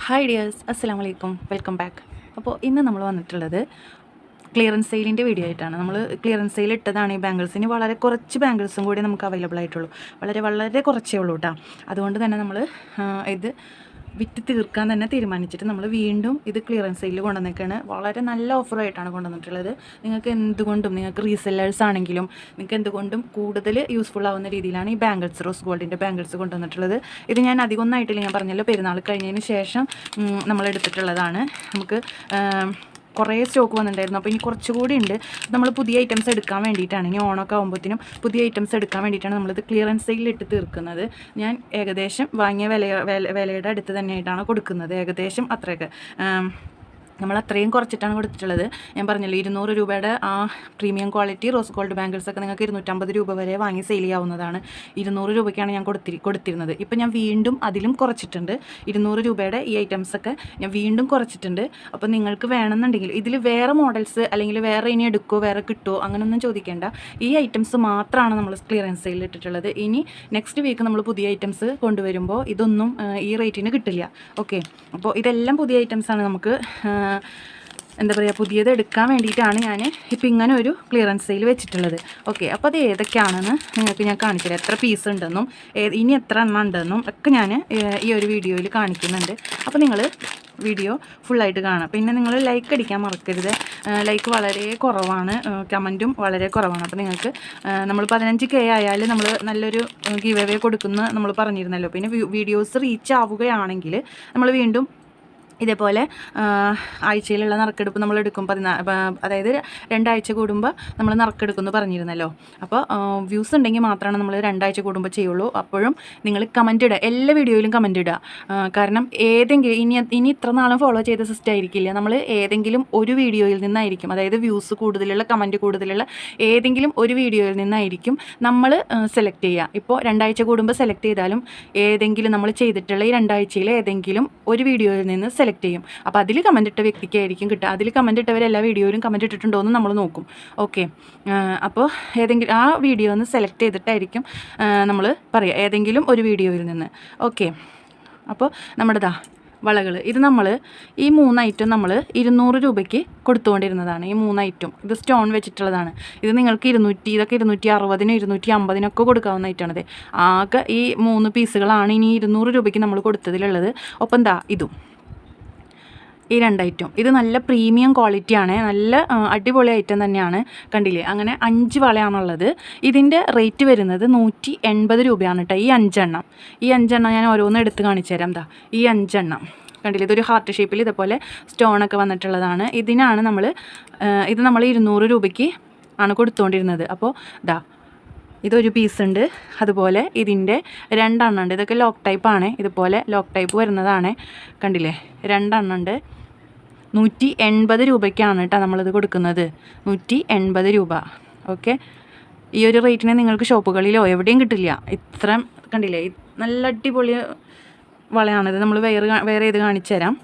Hi dears, അസ്സലാമു അലൈക്കും, welcome back. അപ്പോൾ ഇന്ന് നമ്മൾ വന്നിട്ടുള്ളത് ക്ലിയറൻസ് സെയിലിൻ്റെ വീഡിയോ ആയിട്ടാണ്. നമ്മൾ ക്ലിയറൻസ് സെയിൽ ഇട്ടതാണ് ഈ ബാംഗിൾസിന്. വളരെ കുറച്ച് ബാംഗിൾസും കൂടി നമുക്ക് അവൈലബിൾ ആയിട്ടുള്ളൂ. വളരെ കുറച്ചേ ഉള്ളൂ കേട്ടോ. അതുകൊണ്ട് തന്നെ നമ്മൾ ഇത് വിറ്റ് തീർക്കാൻ തന്നെ തീരുമാനിച്ചിട്ട് നമ്മൾ വീണ്ടും ഇത് ക്ലിയറൻസ് സെയിലിൽ കൊണ്ടുവന്നേക്കാണ്. വളരെ നല്ല ഓഫറായിട്ടാണ് കൊണ്ടുവന്നിട്ടുള്ളത്. നിങ്ങൾക്ക് എന്തുകൊണ്ടും, നിങ്ങൾക്ക് റീസെല്ലേഴ്സ് ആണെങ്കിലും നിങ്ങൾക്ക് എന്തുകൊണ്ടും കൂടുതൽ യൂസ്ഫുൾ ആവുന്ന രീതിയിലാണ് ഈ ബാംഗിൾസ്, റോസ് ഗോൾഡിൻ്റെ ബാംഗിൾസ് കൊണ്ടുവന്നിട്ടുള്ളത്. ഇത് ഞാൻ അധികം ഒന്നായിട്ടില്ല, ഞാൻ പറഞ്ഞല്ലോ പെരുന്നാൾ കഴിഞ്ഞതിന് ശേഷം നമ്മൾ എടുത്തിട്ടുള്ളതാണ്. നമുക്ക് കുറേ സ്റ്റോക്ക് വന്നിട്ടുണ്ടായിരുന്നു. അപ്പോൾ ഇനി കുറച്ചുകൂടി ഉണ്ട്. നമ്മൾ പുതിയ ഐറ്റംസ് എടുക്കാൻ വേണ്ടിയിട്ടാണ്, ഇനി ഓണമൊക്കെ ആകുമ്പോഴത്തേനും പുതിയ ഐറ്റംസ് എടുക്കാൻ വേണ്ടിയിട്ടാണ് നമ്മളിത് ക്ലിയറൻസ് സെയിലിൽ ഇട്ട് തീർക്കുന്നത്. ഞാൻ ഏകദേശം വാങ്ങിയ വിലയുടെ അടുത്ത് തന്നെയായിട്ടാണ് കൊടുക്കുന്നത്. ഏകദേശം അത്രയൊക്കെ നമ്മൾ അത്രയും കുറച്ചിട്ടാണ് കൊടുത്തിട്ടുള്ളത്. ഞാൻ പറഞ്ഞല്ലോ 200 രൂപയുടെ ആ പ്രീമിയം ക്വാളിറ്റി റോസ് ഗോൾഡ് ബാംഗിൾസൊക്കെ നിങ്ങൾക്ക് 250 രൂപ വരെ വാങ്ങി സെയിൽ ചെയ്യാവുന്നതാണ്. 200 രൂപയ്ക്കാണ് ഞാൻ കൊടുത്തിരുന്നത്. ഇപ്പോൾ ഞാൻ വീണ്ടും അതിലും കുറച്ചിട്ടുണ്ട്. 200 രൂപയുടെ ഈ ഐറ്റംസൊക്കെ ഞാൻ വീണ്ടും കുറച്ചിട്ടുണ്ട്. അപ്പോൾ നിങ്ങൾക്ക് വേണമെന്നുണ്ടെങ്കിൽ ഇതിൽ വേറെ മോഡൽസ് അല്ലെങ്കിൽ വേറെ ഇനി എടുക്കുമോ, വേറെ കിട്ടുമോ അങ്ങനെയൊന്നും ചോദിക്കേണ്ട. ഈ ഐറ്റംസ് മാത്രമാണ് നമ്മൾ ക്ലിയറൻസ് സെയിലിൽ ഇട്ടിട്ടുള്ളത്. ഇനി നെക്സ്റ്റ് വീക്ക് നമ്മൾ പുതിയ ഐറ്റംസ് കൊണ്ടുവരുമ്പോൾ ഇതൊന്നും ഈ റേറ്റിന് കിട്ടില്ല. ഓക്കെ, അപ്പോൾ ഇതെല്ലാം പുതിയ ഐറ്റംസാണ്. നമുക്ക് എന്താ പറയുക, പുതിയത് എടുക്കാൻ വേണ്ടിയിട്ടാണ് ഞാൻ ഇപ്പോൾ ഇങ്ങനെ ഒരു ക്ലിയറൻസ് സെയിൽ വെച്ചിട്ടുള്ളത്. ഓക്കെ, അപ്പോൾ അത് ഏതൊക്കെയാണെന്ന് നിങ്ങൾക്ക് ഞാൻ കാണിച്ചുതരാം. എത്ര പീസ് ഉണ്ടെന്നും ഇനി എത്ര എണ്ണം ഉണ്ടെന്നും ഒക്കെ ഞാൻ ഈ ഒരു വീഡിയോയിൽ കാണിക്കുന്നുണ്ട്. അപ്പോൾ നിങ്ങൾ വീഡിയോ ഫുള്ളായിട്ട് കാണാം. പിന്നെ നിങ്ങൾ ലൈക്ക് അടിക്കാൻ മറക്കരുത്. ലൈക്ക് വളരെ കുറവാണ്, കമൻറ്റും വളരെ കുറവാണ്. അപ്പോൾ നിങ്ങൾക്ക് നമ്മൾ 15K ആയാൽ നമ്മൾ നല്ലൊരു ഗിവ് അവേ കൊടുക്കുന്ന നമ്മൾ പറഞ്ഞിരുന്നല്ലോ. പിന്നെ വീഡിയോസ് റീച്ച് ആവുകയാണെങ്കിൽ നമ്മൾ വീണ്ടും ഇതേപോലെ ആഴ്ചയിലുള്ള നറുക്കെടുപ്പ് നമ്മൾ എടുക്കും. അതായത് 2 ആഴ്ച കൂടുമ്പോൾ നമ്മൾ നറുക്കെടുക്കുമെന്ന് പറഞ്ഞിരുന്നല്ലോ. അപ്പോൾ വ്യൂസ് ഉണ്ടെങ്കിൽ മാത്രമാണ് നമ്മൾ 2 ആഴ്ച കൂടുമ്പോൾ ചെയ്യുള്ളൂ. അപ്പോഴും നിങ്ങൾ കമൻറ്റ് ഇടുക, എല്ലാ വീഡിയോയിലും കമൻറ്റ് ഇടുക. കാരണം ഏതെങ്കിലും ഇനി ഇത്ര നാളും ഫോളോ ചെയ്ത സിസ്റ്റം ആയിരിക്കില്ല. നമ്മൾ ഏതെങ്കിലും ഒരു വീഡിയോയിൽ നിന്നായിരിക്കും, അതായത് വ്യൂസ് കൂടുതലുള്ള, കമൻറ്റ് കൂടുതലുള്ള ഏതെങ്കിലും ഒരു വീഡിയോയിൽ നിന്നായിരിക്കും നമ്മൾ സെലക്ട് ചെയ്യുക. ഇപ്പോൾ 2 ആഴ്ച കൂടുമ്പോൾ സെലക്ട് ചെയ്താലും ഏതെങ്കിലും നമ്മൾ ചെയ്തിട്ടുള്ള ഈ 2 ആഴ്ചയിൽ ഏതെങ്കിലും ഒരു വീഡിയോയിൽ നിന്ന് സെലക്ട് ചെയ്യും. അപ്പോൾ അതിൽ കമൻറ്റ് ഇട്ട വ്യക്തിക്കായിരിക്കും കിട്ടുക. അതിൽ കമൻറ്റ് ഇട്ടവർ എല്ലാ വീഡിയോയിലും കമൻറ്റ് ഇട്ടിട്ടുണ്ടോ എന്ന് നമ്മൾ നോക്കും. ഓക്കെ, അപ്പോൾ ഏതെങ്കിലും ആ വീഡിയോ ഒന്ന് സെലക്ട് ചെയ്തിട്ടായിരിക്കും നമ്മൾ പറയുക, ഏതെങ്കിലും ഒരു വീഡിയോയിൽ നിന്ന്. ഓക്കെ, അപ്പോൾ നമ്മുടെ വളകൾ, ഇത് നമ്മൾ ഈ 3 ഐറ്റം നമ്മൾ 200 രൂപയ്ക്ക് കൊടുത്തുകൊണ്ടിരുന്നതാണ്. ഈ 3 ഐറ്റം ഇത് സ്റ്റോൺ വെച്ചിട്ടുള്ളതാണ്. ഇത് നിങ്ങൾക്ക് ഇതൊക്കെ 260-നും 250-നൊക്കെ കൊടുക്കാവുന്ന ഐറ്റമാണത്. ആകെ ഈ 3 പീസുകളാണ് ഇനി 200 രൂപയ്ക്ക് നമ്മൾ കൊടുത്തതിലുള്ളത്. ഒപ്പം ഇതും ഈ 2 ഐറ്റം, ഇത് നല്ല പ്രീമിയം ക്വാളിറ്റിയാണ്, നല്ല അടിപൊളി ഐറ്റം തന്നെയാണ്. കണ്ടില്ലേ, അങ്ങനെ 5 വളയാണുള്ളത്. ഇതിൻ്റെ റേറ്റ് വരുന്നത് 180 രൂപയാണ് കേട്ടോ. ഈ 5 എണ്ണം ഞാൻ ഓരോന്ന് എടുത്ത് കാണിച്ചു തരാം. ഈ 5 എണ്ണം കണ്ടില്ലേ, ഇതൊരു ഹാർട്ട് ഷേപ്പിൽ ഇതുപോലെ സ്റ്റോണൊക്കെ വന്നിട്ടുള്ളതാണ്. ഇതിനാണ് ഇത് നമ്മൾ 200 രൂപയ്ക്ക് ആണ് കൊടുത്തുകൊണ്ടിരുന്നത്. അപ്പോൾ ഇതൊരു പീസ് ഉണ്ട്. അതുപോലെ ഇതിൻ്റെ 2 എണ്ണം ഉണ്ട്. ഇതൊക്കെ ലോക്ക് ടൈപ്പാണ്. ഇതുപോലെ ലോക്ക് ടൈപ്പ് വരുന്നതാണ്. കണ്ടില്ലേ, 2 എണ്ണം ഉണ്ട്. 180 രൂപയ്ക്കാണ് കേട്ടോ നമ്മളിത് കൊടുക്കുന്നത്. 180 രൂപ. ഓക്കെ, ഈ ഒരു റേറ്റിന് നിങ്ങൾക്ക് ഷോപ്പുകളിലോ എവിടെയും കിട്ടില്ല. ഇത്രയും കണ്ടില്ലേ, നല്ല അടിപൊളി വളയാണിത്. നമ്മൾ വേറെ ഇത് കാണിച്ചു തരാം.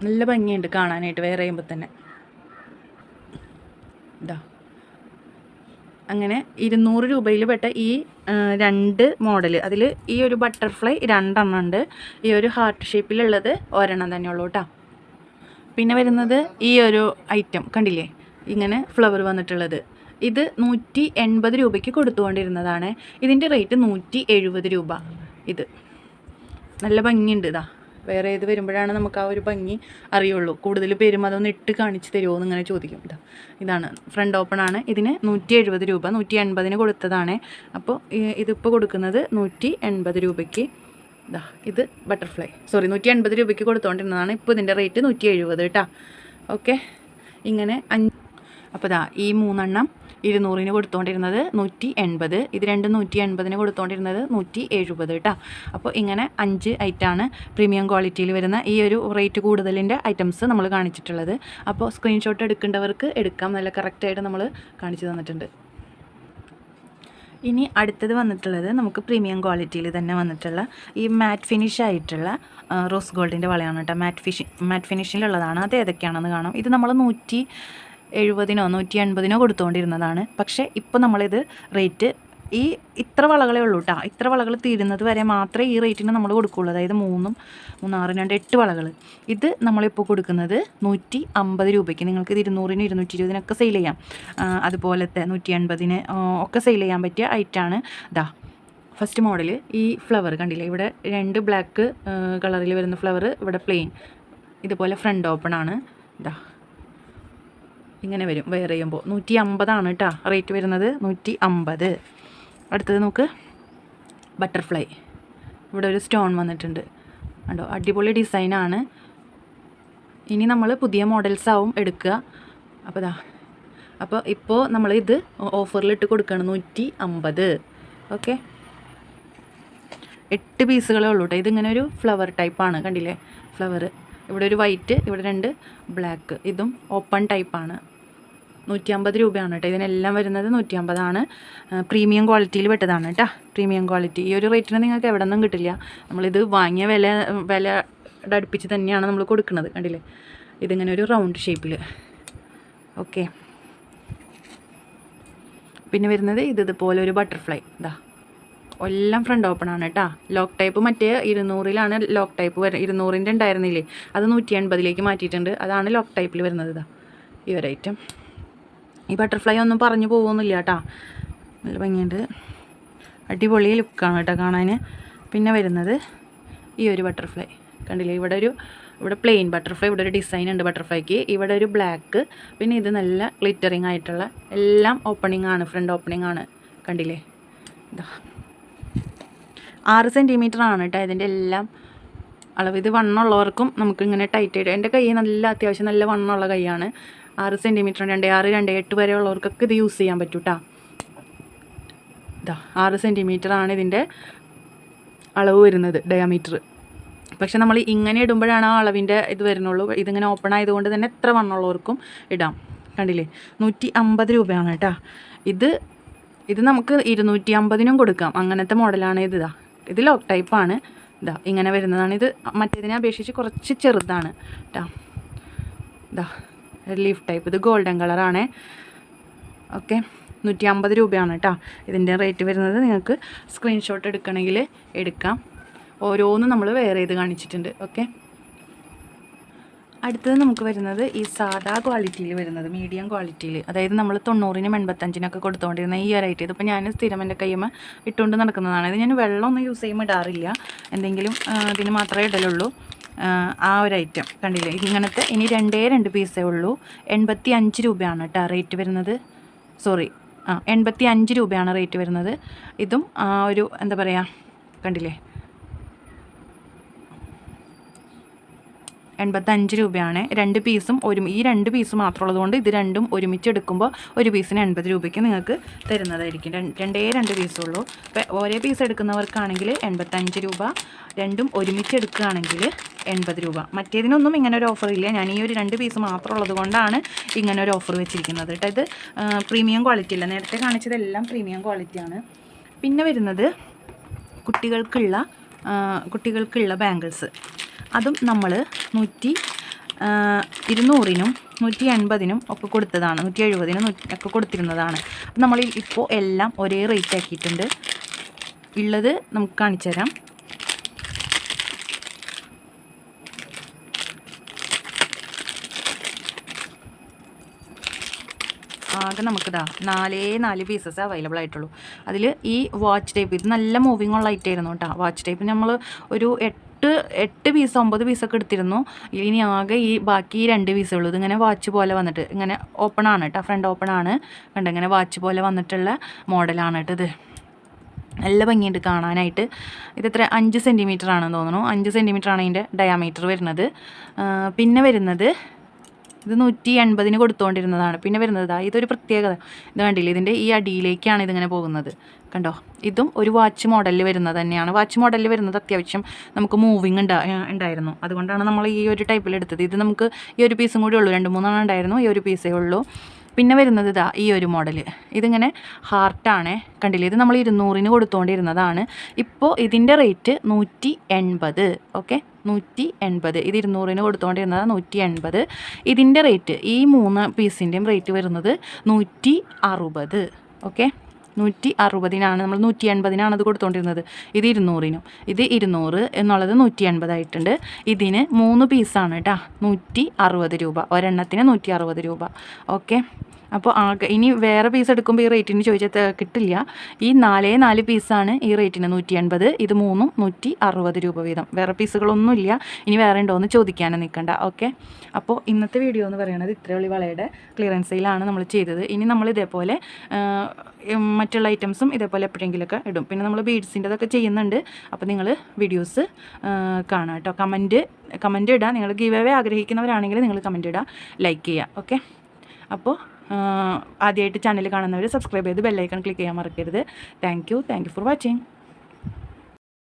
നല്ല ഭംഗിയുണ്ട് കാണാനായിട്ട് വേറെ ചെയ്യുമ്പോൾ തന്നെ. അങ്ങനെ 200 രൂപയിൽ പെട്ട ഈ 2 മോഡൽ, അതിൽ ഈ ഒരു ബട്ടർഫ്ലൈ 2 എണ്ണം ഉണ്ട്. ഈ ഒരു ഹാർട്ട് ഷേപ്പിലുള്ളത് ഒരെണ്ണം തന്നെ ഉള്ളൂ കേട്ടോ. പിന്നെ വരുന്നത് ഈ ഒരു ഐറ്റം കണ്ടില്ലേ, ഇങ്ങനെ ഫ്ലവർ വന്നിട്ടുള്ളത്. ഇത് 180 രൂപയ്ക്ക് കൊടുത്തുകൊണ്ടിരുന്നതാണ്. ഇതിൻ്റെ റേറ്റ് 170 രൂപ. ഇത് നല്ല ഭംഗിയുണ്ട്. വേറെ ഏത് വരുമ്പോഴാണ് നമുക്ക് ആ ഒരു ഭംഗി അറിയുള്ളൂ. കൂടുതൽ പേരും അതൊന്ന് ഇട്ട് കാണിച്ച് തരുമോ എന്നിങ്ങനെ ചോദിക്കും. ഇതാണ് ഫ്രണ്ട് ഓപ്പൺ ആണ്. ഇതിന് 170 രൂപ. 180-ന് കൊടുത്തതാണ്. അപ്പോൾ ഇതിപ്പോൾ കൊടുക്കുന്നത് 180 രൂപയ്ക്ക്. ഇത് ബട്ടർഫ്ലൈ 180 രൂപയ്ക്ക് കൊടുത്തുകൊണ്ടിരുന്നതാണ്. ഇപ്പോൾ ഇതിൻ്റെ റേറ്റ് 170 കേട്ടോ. ഓക്കെ, ഇങ്ങനെ അപ്പോൾ ഈ 3 എണ്ണം 200-ന് കൊടുത്തുകൊണ്ടിരുന്നത് 180. ഇത് രണ്ടും 180-ന് കൊടുത്തുകൊണ്ടിരുന്നത് 170 കേട്ടോ. അപ്പോൾ ഇങ്ങനെ 5 ഐറ്റമാണ് പ്രീമിയം ക്വാളിറ്റിയിൽ വരുന്ന ഈ ഒരു റേറ്റ് കൂടുതലിൻ്റെ ഐറ്റംസ് നമ്മൾ കാണിച്ചിട്ടുള്ളത്. അപ്പോൾ സ്ക്രീൻഷോട്ട് എടുക്കേണ്ടവർക്ക് എടുക്കാം. നല്ല കറക്റ്റായിട്ട് നമ്മൾ കാണിച്ചു തന്നിട്ടുണ്ട്. ഇനി അടുത്തത് വന്നിട്ടുള്ളത് നമുക്ക് പ്രീമിയം ക്വാളിറ്റിയിൽ തന്നെ വന്നിട്ടുള്ള ഈ മാറ്റ് ഫിനിഷ് ആയിട്ടുള്ള റോസ് ഗോൾഡിൻ്റെ വളയാണ് കേട്ടോ. മാറ്റ് ഫിനിഷിലുള്ളതാണ്. അത് ഏതൊക്കെയാണെന്ന് കാണാം. ഇത് നമ്മൾ 170-നോ 180-നോ കൊടുത്തുകൊണ്ടിരുന്നതാണ്. പക്ഷേ ഇപ്പോൾ നമ്മളിത് റേറ്റ് ഈ ഇത്ര വളകളേ ഉള്ളൂ കേട്ടോ. ഇത്ര വളകൾ തീരുന്നത് വരെ മാത്രമേ ഈ റേറ്റിന് നമ്മൾ കൊടുക്കുകയുള്ളൂ. അതായത് 3 3 6 2 8 വളകൾ. ഇത് നമ്മളിപ്പോൾ കൊടുക്കുന്നത് 150 രൂപയ്ക്ക്. നിങ്ങൾക്ക് ഇത് 200-ന് 220-നൊക്കെ സെയിൽ ചെയ്യാം. അതുപോലത്തെ 180-ന് ഒക്കെ സെയിൽ ചെയ്യാൻ പറ്റിയ ഐറ്റാണ്. ഇതാ ഫസ്റ്റ് മോഡൽ. ഈ ഫ്ലവർ കണ്ടില്ലേ, ഇവിടെ 2 ബ്ലാക്ക് കളറിൽ വരുന്ന ഫ്ലവർ, ഇവിടെ പ്ലെയിൻ. ഇതുപോലെ ഫ്രണ്ട് ഓപ്പൺ ആണ്. ഇതാ ഇങ്ങനെ വരും. വെയർ ചെയ്യുമ്പോൾ 150 കേട്ടോ റേറ്റ് വരുന്നത്, 150. അടുത്തത് നമുക്ക് ബട്ടർഫ്ലൈ. ഇവിടെ ഒരു സ്റ്റോൺ വന്നിട്ടുണ്ട് കണ്ടോ, അടിപൊളി ഡിസൈനാണ്. ഇനി നമ്മൾ പുതിയ മോഡൽസ് ആവും എടുക്കുക. അപ്പോൾ ഇപ്പോൾ നമ്മൾ ഇത് ഓഫറിലിട്ട് കൊടുക്കുകയാണ് 150. ഓക്കെ, 8 പീസുകളേ ഉള്ളൂ കേട്ടോ. ഇതിങ്ങനെ ഒരു ഫ്ലവർ ടൈപ്പാണ്, കണ്ടില്ലേ ഫ്ലവർ. ഇവിടെ ഒരു വൈറ്റ്, ഇവിടെ 2 ബ്ലാക്ക്. ഇതും ഓപ്പൺ ടൈപ്പാണ്. 150 രൂപയാണ് കേട്ടോ. ഇതിനെല്ലാം വരുന്നത് 150 പ്രീമിയം ക്വാളിറ്റിയിൽ പെട്ടതാണ് കേട്ടോ. Premium quality. ഈ ഒരു റേറ്റിന് നിങ്ങൾക്ക് എവിടെ നിന്നും കിട്ടില്ല. നമ്മളിത് വാങ്ങിയ വിലയുടെ അടുപ്പിച്ച് തന്നെയാണ് നമ്മൾ കൊടുക്കുന്നത്. കണ്ടില്ലേ, ഇതിങ്ങനെ ഒരു റൗണ്ട് ഷേപ്പിൽ. ഓക്കെ, പിന്നെ വരുന്നത് ഇതുപോലെ ഒരു ബട്ടർഫ്ലൈ. ഇതാ എല്ലാം ഫ്രണ്ട് ഓപ്പൺ ആണ് കേട്ടോ. ലോക്ക് ടൈപ്പ് മറ്റേ 200-ലാണ് ലോക്ക് ടൈപ്പ് വരുന്നത്. 200-ൻ്റെ ഉണ്ടായിരുന്നില്ലേ, അത് 180-ലേക്ക് മാറ്റിയിട്ടുണ്ട്. അതാണ് ലോക്ക് ടൈപ്പിൽ വരുന്നത്. ഇതാ ഈ ഒരു ഐറ്റം. ഈ ബട്ടർഫ്ലൈ ഒന്നും പറഞ്ഞു പോകുന്നില്ല കേട്ടോ, നല്ല ഭംഗിയുണ്ട്. അടിപൊളി ലുക്കാണ് കേട്ടോ കാണാൻ. പിന്നെ വരുന്നത് ഈ ഒരു ബട്ടർഫ്ലൈ കണ്ടില്ലേ, ഇവിടെ പ്ലെയിൻ ബട്ടർഫ്ലൈ. ഇവിടെ ഒരു ഡിസൈൻ ഉണ്ട് ബട്ടർഫ്ലൈക്ക്. ഇവിടെ ഒരു ബ്ലാക്ക്. പിന്നെ ഇത് നല്ല ഗ്ലിറ്ററിങ് ആയിട്ടുള്ള, എല്ലാം ഓപ്പണിംഗ് ആണ്, ഫ്രണ്ട് ഓപ്പണിംഗ് ആണ്. കണ്ടില്ലേ, ഇതാ 6 സെൻറ്റിമീറ്റർ ആണ് കേട്ടോ ഇതിൻ്റെ എല്ലാം അളവ്. ഇത് വണ്ണമുള്ളവർക്കും നമുക്കിങ്ങനെ ടൈറ്റ് ആയിട്ട്, എൻ്റെ കൈ നല്ല അത്യാവശ്യം നല്ല വണ്ണമുള്ള കൈയാണ്. 6 സെൻറ്റിമീറ്റർ 2.6 2.8 വരെ ഉള്ളവർക്കൊക്കെ ഇത് യൂസ് ചെയ്യാൻ പറ്റും കേട്ടോ. ഇതാ 6 സെൻറ്റിമീറ്റർ ആണ് ഇതിൻ്റെ അളവ് വരുന്നത്, ഡയമീറ്റർ. പക്ഷെ നമ്മൾ ഇങ്ങനെ ഇടുമ്പോഴാണ് ആ അളവിൻ്റെ ഇത് വരുന്നുള്ളൂ. ഇതിങ്ങനെ ഓപ്പൺ ആയതുകൊണ്ട് തന്നെ എത്ര വണ്ണമുള്ളവർക്കും ഇടാം. കണ്ടില്ലേ, 150 രൂപയാണ് കേട്ടോ. ഇത് നമുക്ക് 250-നും കൊടുക്കാം. അങ്ങനത്തെ മോഡലാണ് ഇത്. ഇത് ലോക്ക് ടൈപ്പാണ്. ഇതാ ഇങ്ങനെ വരുന്നതാണ്. ഇത് മറ്റേതിനെ അപേക്ഷിച്ച് കുറച്ച് ചെറുതാണ് കേട്ടോ. ഇതാ ലീഫ് ടൈപ്പ്. ഇത് ഗോൾഡൻ കളറാണ്. ഓക്കെ, 150 രൂപയാണ് കേട്ടോ ഇതിൻ്റെ റേറ്റ് വരുന്നത്. നിങ്ങൾക്ക് സ്ക്രീൻഷോട്ട് എടുക്കണമെങ്കിൽ എടുക്കാം. ഓരോന്നും നമ്മൾ വെയർ ചെയ്ത് കാണിച്ചിട്ടുണ്ട്. ഓക്കെ, അടുത്തത് നമുക്ക് വരുന്നത് ഈ സാധാ ക്വാളിറ്റിയിൽ വരുന്നത്, മീഡിയം ക്വാളിറ്റിയിൽ. അതായത് നമ്മൾ 90-നും 85-നൊക്കെ കൊടുത്തുകൊണ്ടിരുന്ന ഈ ഒരു ഐറ്റം. ഇതിപ്പോൾ ഞാൻ സ്ഥിരം എൻ്റെ കയ്യുമ്മ ഇട്ടുകൊണ്ട് നടക്കുന്നതാണ്. ഇത് ഞാൻ വെള്ളമൊന്നും യൂസ് ചെയ്യുമ്പോൾ ഇടാറില്ല, എന്തെങ്കിലും ഇതിന് മാത്രമേ ഇടലുള്ളൂ. ആ ഒരു ഐറ്റം കണ്ടില്ലേ, ഇതിങ്ങനത്തെ. ഇനി 2 പീസേ ഉള്ളൂ. 85 രൂപയാണ് കേട്ടോ റേറ്റ് വരുന്നത്. 85 രൂപയാണ് റേറ്റ് വരുന്നത്. ഇതും ഒരു എന്താ പറയുക, കണ്ടില്ലേ 85 രൂപയാണ്. 2 പീസും ഈ 2 പീസ് മാത്രമുള്ളത് കൊണ്ട് ഇത് രണ്ടും ഒരുമിച്ച് എടുക്കുമ്പോൾ ഒരു പീസിന് 80 രൂപയ്ക്ക് നിങ്ങൾക്ക് തരുന്നതായിരിക്കും. 2 പീസുള്ളൂ. അപ്പോൾ ഓരോ പീസ് എടുക്കുന്നവർക്കാണെങ്കിൽ 85 രൂപ, രണ്ടും ഒരുമിച്ച് എടുക്കുകയാണെങ്കിൽ 80 രൂപ. മറ്റേതിനൊന്നും ഇങ്ങനെ ഒരു ഓഫർ ഇല്ല. ഞാൻ ഈ ഒരു 2 പീസ് മാത്രമുള്ളത് കൊണ്ടാണ് ഇങ്ങനെ ഒരു ഓഫർ വെച്ചിരിക്കുന്നത് കേട്ടോ. ഇത് പ്രീമിയം ക്വാളിറ്റി അല്ല, നേരത്തെ കാണിച്ചതെല്ലാം പ്രീമിയം ക്വാളിറ്റിയാണ്. പിന്നെ വരുന്നത് കുട്ടികൾക്കുള്ള ബാംഗിൾസ്. അതും നമ്മൾ 200-നും 180-നും ഒക്കെ കൊടുത്തതാണ്, 170-നും ഒക്കെ കൊടുത്തിരുന്നതാണ്. അപ്പം നമ്മൾ ഇപ്പോൾ എല്ലാം ഒരേ റേറ്റ് ആക്കിയിട്ടുണ്ട്. ഉള്ളത് നമുക്ക് കാണിച്ചു തരാം. ആകെ നമുക്കിതാ 4 പീസസ് അവൈലബിൾ ആയിട്ടുള്ളൂ. അതിൽ ഈ വാച്ച് ടൈപ്പ്, ഇത് നല്ല മൂവിങ് ഉള്ള ഐറ്റം ആയിരുന്നു കേട്ടോ. വാച്ച് ടൈപ്പ് നമ്മൾ ഒരു 8 പീസ് 9 പീസൊക്കെ എടുത്തിരുന്നു. ഇനി ആകെ ബാക്കി 2 പീസേ ഉള്ളൂ. ഇതിങ്ങനെ വാച്ച് പോലെ വന്നിട്ട് ഇങ്ങനെ ഓപ്പൺ ആണ് കേട്ടോ, ഫ്രണ്ട് ഓപ്പൺ ആണ്. കണ്ടോ, ഇങ്ങനെ വാച്ച് പോലെ വന്നിട്ടുള്ള മോഡലാണ് കേട്ടോ ഇത്. നല്ല ഭംഗിയുണ്ട് കാണാനായിട്ട്. ഇതെത്ര 5 സെൻറ്റിമീറ്റർ ആണെന്ന് തോന്നുന്നു. 5 സെൻറ്റിമീറ്റർ ആണ് ഇതിൻ്റെ ഡയാമീറ്റർ വരുന്നത്. പിന്നെ വരുന്നത് ഇത് 180-ന് കൊടുത്തുകൊണ്ടിരുന്നതാണ്. പിന്നെ വരുന്നത് ഇതൊരു പ്രത്യേകത. ഇത് കണ്ടില്ലേ, ഇതിൻ്റെ ഈ അടിയിലേക്കാണ് ഇതിങ്ങനെ പോകുന്നത്. കണ്ടോ, ഇതും ഒരു വാച്ച് മോഡലിൽ വരുന്നത് തന്നെയാണ്. വാച്ച് മോഡലിൽ വരുന്നത് അത്യാവശ്യം നമുക്ക് മൂവിങ് ഉണ്ടായിരുന്നു. അതുകൊണ്ടാണ് നമ്മൾ ഈ ഒരു ടൈപ്പിൽ എടുത്തത്. ഇത് നമുക്ക് ഈ ഒരു പീസും കൂടി ഉള്ളൂ. 2-3 ഉണ്ടായിരുന്നു, ഈ ഒരു പീസേ ഉള്ളൂ. പിന്നെ വരുന്നത് ഈ ഒരു മോഡൽ. ഇതിങ്ങനെ ഹാർട്ടാണ്. കണ്ടില്ലേ, ഇത് നമ്മൾ 200-ന് കൊടുത്തുകൊണ്ടിരുന്നതാണ്. ഇപ്പോൾ ഇതിൻ്റെ റേറ്റ് 180. ഓക്കെ, 180. ഇത് 200-ന് കൊടുത്തുകൊണ്ടിരുന്നത് 180. ഇതിൻ്റെ റേറ്റ്, ഈ 3 പീസിൻ്റെയും റേറ്റ് വരുന്നത് 160. ഓക്കെ, 160-നാണ് നമ്മൾ 180-നാണ് അത് കൊടുത്തുകൊണ്ടിരുന്നത്. ഇത് 200-നും. ഇത് 200 എന്നുള്ളത് 180 ആയിട്ടുണ്ട്. ഇതിന് 3 പീസാണ് കേട്ടോ, 160 രൂപ. ഒരെണ്ണത്തിന് 160 രൂപ. ഓക്കെ. അപ്പോൾ ഇനി വേറെ പീസ് എടുക്കുമ്പോൾ ഈ റേറ്റിന് ചോദിച്ചാൽ കിട്ടില്ല. ഈ 4 പീസാണ് ഈ റേറ്റിന് 180. ഇത് 3-ഉം 160 രൂപ വീതം. വേറെ പീസുകളൊന്നുമില്ല. ഇനി വേറെ ഉണ്ടോ എന്ന് ചോദിക്കാനും നിൽക്കണ്ട. ഓക്കെ. അപ്പോൾ ഇന്നത്തെ വീഡിയോ എന്ന് പറയുന്നത് ഇത്രയുള്ള വളയുടെ ക്ലിയറൻസ് സെയിലാണ് നമ്മൾ ചെയ്തത്. ഇനി നമ്മൾ ഇതേപോലെ മറ്റുള്ള ഐറ്റംസും ഇതേപോലെ എപ്പോഴെങ്കിലുമൊക്കെ ഇടും. പിന്നെ നമ്മൾ ബീഡ്സിൻ്റെതൊക്കെ ചെയ്യുന്നുണ്ട്. അപ്പോൾ നിങ്ങൾ വീഡിയോസ് കാണാം കേട്ടോ. കമൻറ്റ് ഇടുക. നിങ്ങൾ ഗിവ് അവേ ആഗ്രഹിക്കുന്നവരാണെങ്കിൽ നിങ്ങൾ കമൻറ്റ് ഇടുക, ലൈക്ക് ചെയ്യുക. ഓക്കെ. അപ്പോൾ ആദ്യമായിട്ട് ചാനൽ കാണുന്നവർ സബ്സ്ക്രൈബ് ചെയ്ത് ബെല്ലൈക്കൺ ക്ലിക്ക് ചെയ്യാൻ മറക്കരുത്. Thank you for watching.